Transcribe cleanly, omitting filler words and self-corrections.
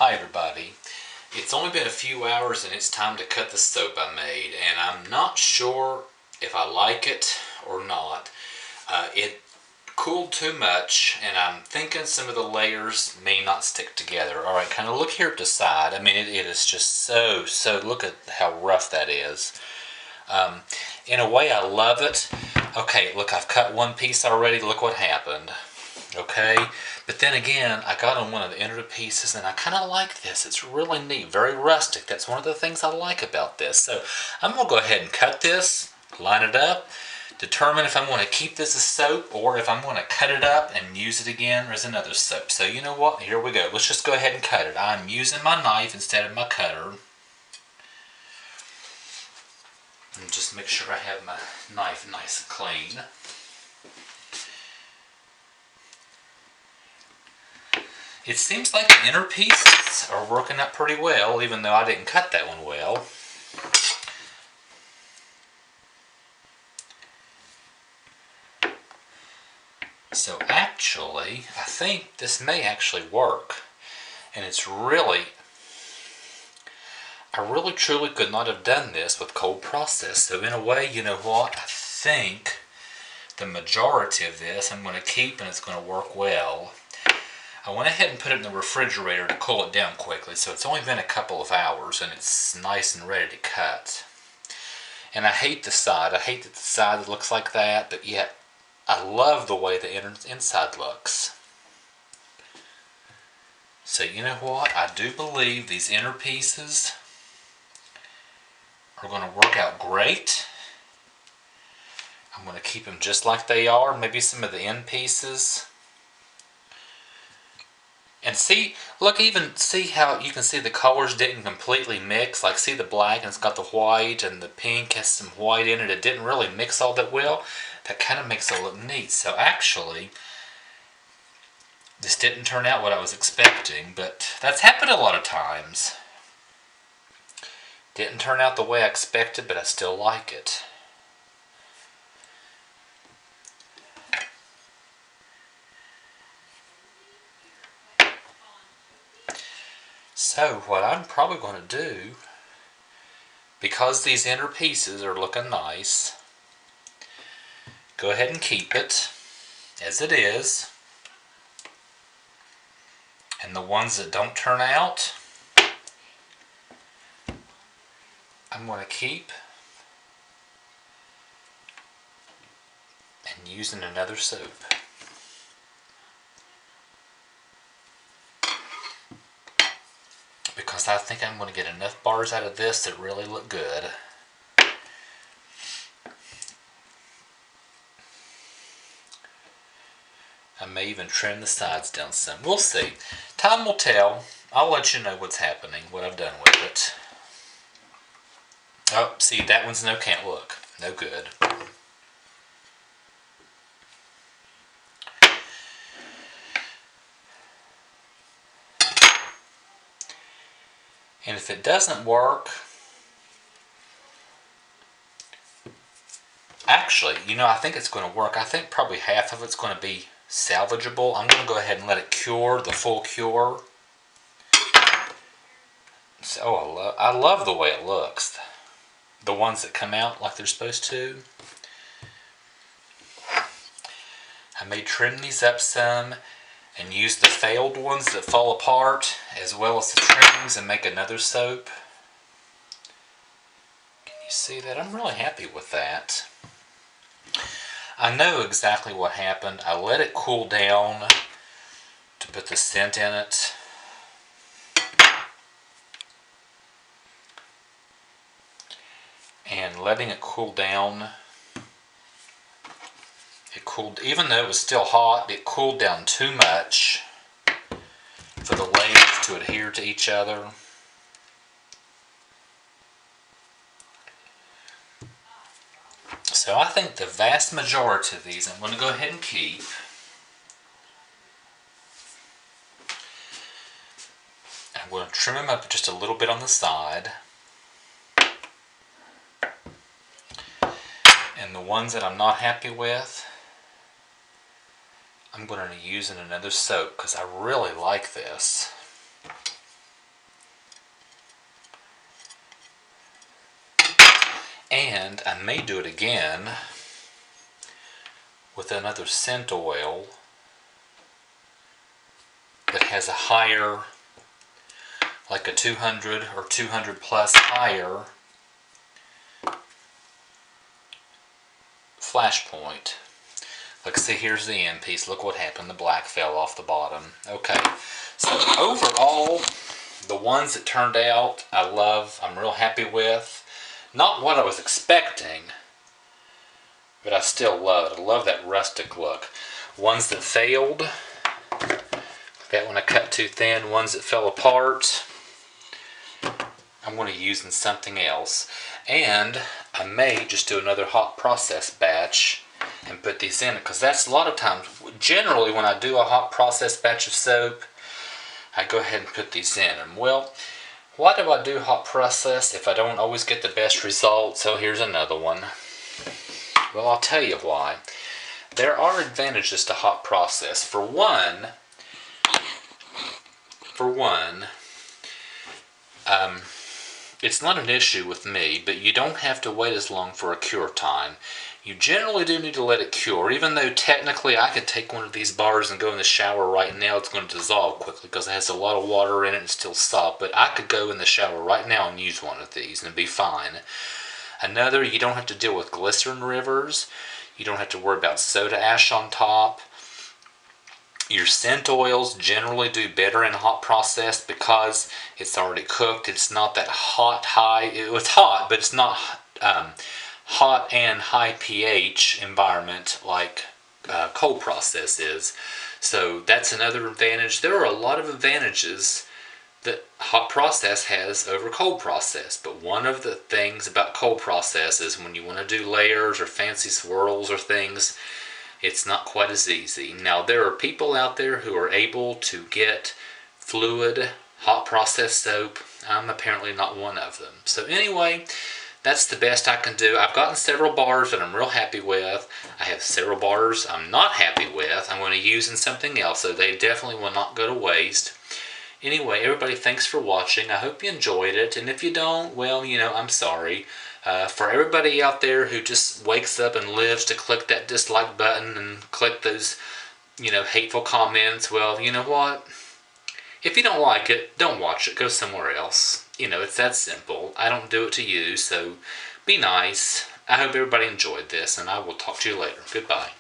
Hi everybody. It's only been a few hours and it's time to cut the soap I made, and I'm not sure if I like it or not. It cooled too much and I'm thinking some of the layers may not stick together. Alright, kind of look here at the side. I mean it is just so, look at how rough that is. In a way I love it. Okay, look, I've cut one piece already. Look what happened. Okay, but then again, I got on one of the inner pieces and I kind of like this. It's really neat, very rustic. That's one of the things I like about this. So I'm going to go ahead and cut this, line it up, determine if I'm going to keep this as soap or if I'm going to cut it up and use it again as another soap. So you know what, here we go. Let's just go ahead and cut it. I'm using my knife instead of my cutter. And just make sure I have my knife nice and clean. It seems like the inner pieces are working out pretty well, even though I didn't cut that one well. So actually, I think this may actually work. And it's really, I really truly could not have done this with cold process. So in a way, you know what, I think the majority of this I'm going to keep and it's going to work well. I went ahead and put it in the refrigerator to cool it down quickly, so it's only been a couple of hours and it's nice and ready to cut. And I hate the side. I hate that the side looks like that, but yet I love the way the inside looks. So you know what? I do believe these inner pieces are going to work out great. I'm going to keep them just like they are. Maybe some of the end pieces. And see, look, even see how you can see the colors didn't completely mix. Like, see the black and it's got the white, and the pink has some white in it. It didn't really mix all that well. That kind of makes it look neat. So actually, this didn't turn out what I was expecting, but that's happened a lot of times. Didn't turn out the way I expected, but I still like it. So what I'm probably going to do, because these inner pieces are looking nice, go ahead and keep it as it is. And the ones that don't turn out, I'm going to keep and use in another soap. Because I think I'm going to get enough bars out of this that really look good. I may even trim the sides down some. We'll see. Time will tell. I'll let you know what's happening, what I've done with it. Oh, see, that one's no can't look. No good. And if it doesn't work, actually, you know, I think it's going to work. I think probably half of it's going to be salvageable. I'm going to go ahead and let it cure, the full cure. So, oh, I love the way it looks. The ones that come out like they're supposed to. I may trim these up some and use the failed ones that fall apart as well as the trimmings and make another soap. Can you see that? I'm really happy with that. I know exactly what happened. I let it cool down to put the scent in it. And letting it cool down, it cooled, even though it was still hot, it cooled down too much for the layers to adhere to each other. So I think the vast majority of these I'm going to go ahead and keep. I'm going to trim them up just a little bit on the side. And the ones that I'm not happy with, I'm going to use in another soap because I really like this. And I may do it again with another scent oil that has a higher, like a 200 or 200 plus higher flash point. Like, see, here's the end piece. Look what happened. The black fell off the bottom. Okay, so overall, the ones that turned out, I love. I'm real happy with. Not what I was expecting, but I still love it. I love that rustic look. Ones that failed, that one I cut too thin. Ones that fell apart, I'm going to use in something else. And I may just do another hot process batch and put these in it, because that's a lot of times, generally when I do a hot process batch of soap, I go ahead and put these in. And well, why do I do hot process if I don't always get the best results? So here's another one. Well, I'll tell you why. There are advantages to hot process. For one, it's not an issue with me, but you don't have to wait as long for a cure time. You generally do need to let it cure, even though technically I could take one of these bars and go in the shower right now. It's going to dissolve quickly because it has a lot of water in it and it's still soft, but I could go in the shower right now and use one of these and be fine. Another, you don't have to deal with glycerin rivers. You don't have to worry about soda ash on top. Your scent oils generally do better in hot process because it's already cooked. It's not that hot, high. It's hot, but it's not hot and high pH environment like cold process is. So that's another advantage. There are a lot of advantages that hot process has over cold process, but one of the things about cold process is when you want to do layers or fancy swirls or things, it's not quite as easy. Now, there are people out there who are able to get fluid hot process soap. I'm apparently not one of them. So anyway, that's the best I can do. I've gotten several bars that I'm real happy with. I have several bars I'm not happy with. I'm going to use in something else, so they definitely will not go to waste. Anyway, everybody, thanks for watching. I hope you enjoyed it, and if you don't, well, you know, I'm sorry. For everybody out there who just wakes up and lives to click that dislike button and click those, you know, hateful comments, well, you know what? If you don't like it, don't watch it. Go somewhere else. You know, it's that simple. I don't do it to you, so be nice. I hope everybody enjoyed this, and I will talk to you later. Goodbye.